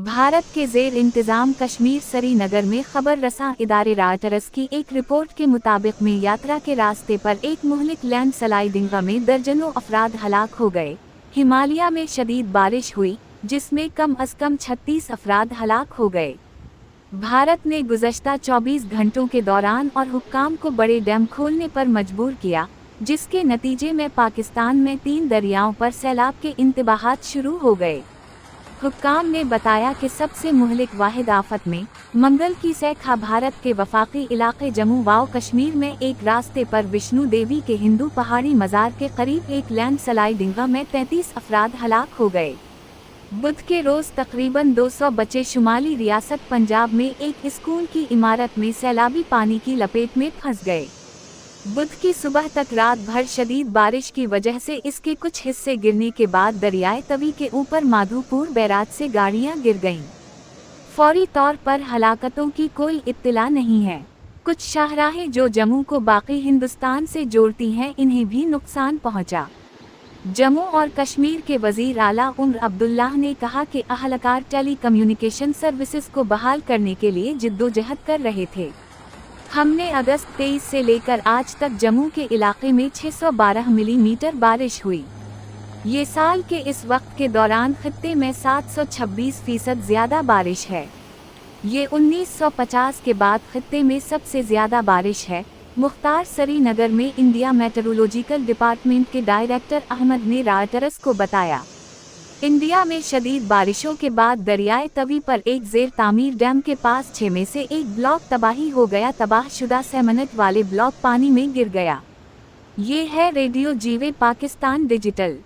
भारत के ज़ेर इंतज़ाम कश्मीर श्रीनगर में खबर रसां इदारे रॉयटर्स की एक रिपोर्ट के मुताबिक में यात्रा के रास्ते पर एक मुहलिक लैंड स्लाइडिंग में दर्जनों अफराद हलाक हो गए। हिमालय में शदीद बारिश हुई, जिसमें कम अज़ कम 36 अफराद हलाक हो गए। भारत ने गुज़श्ता 24 घंटों के दौरान और हुक्काम को बड़े डैम खोलने पर मजबूर किया, जिसके नतीजे में पाकिस्तान में 3 दरियाओं पर सैलाब के इंतबाहात शुरू हो गए। हुक्काम ने बताया कि सबसे मुहलिक वाहिद आफत में मंगल की सैखा भारत के वफाकी इलाके जम्मू व कश्मीर में एक रास्ते पर विष्णु देवी के हिंदू पहाड़ी मज़ार के करीब एक लैंड स्लाइडिंग में 33 अफराद हलाक हो गए। बुध के रोज़ तकरीबन 200 बच्चे शुमाली रियासत पंजाब में एक स्कूल की इमारत में सैलाबी पानी की लपेट में फंस गए। बुध की सुबह तक रात भर शदीद बारिश की वजह से इसके कुछ हिस्से गिरने के बाद दरियाए तवी के ऊपर माधोपुर बैराज से गाड़ियां गिर गईं। फौरी तौर पर हलाकतों की कोई इत्तला नहीं है। कुछ शाहराहें जो जम्मू को बाकी हिंदुस्तान से जोड़ती हैं, इन्हें भी नुकसान पहुंचा। जम्मू और कश्मीर के वजीर आला उमर अब्दुल्लाह ने कहा कि अहलकार टेली कम्युनिकेशन सर्विसेज को बहाल करने के लिए जिद्दोजहद कर रहे थे। हमने अगस्त 23 से लेकर आज तक जम्मू के इलाके में 612 मिलीमीटर बारिश हुई। ये साल के इस वक्त के दौरान खित्ते में 726% ज़्यादा बारिश है। ये 1950 के बाद खित्ते में सबसे ज़्यादा बारिश है। मुख्तार श्रीनगर में इंडिया मेट्रोलॉजिकल डिपार्टमेंट के डायरेक्टर अहमद ने रॉयटर्स को बताया। इंडिया में शदीद बारिशों के बाद दरियाए तवी पर एक ज़ेर तामीर डैम के पास 6 में से एक ब्लॉक तबाही हो गया। तबाहशुदा सेमनट वाले ब्लॉक पानी में गिर गया। ये है रेडियो जीवे पाकिस्तान डिजिटल।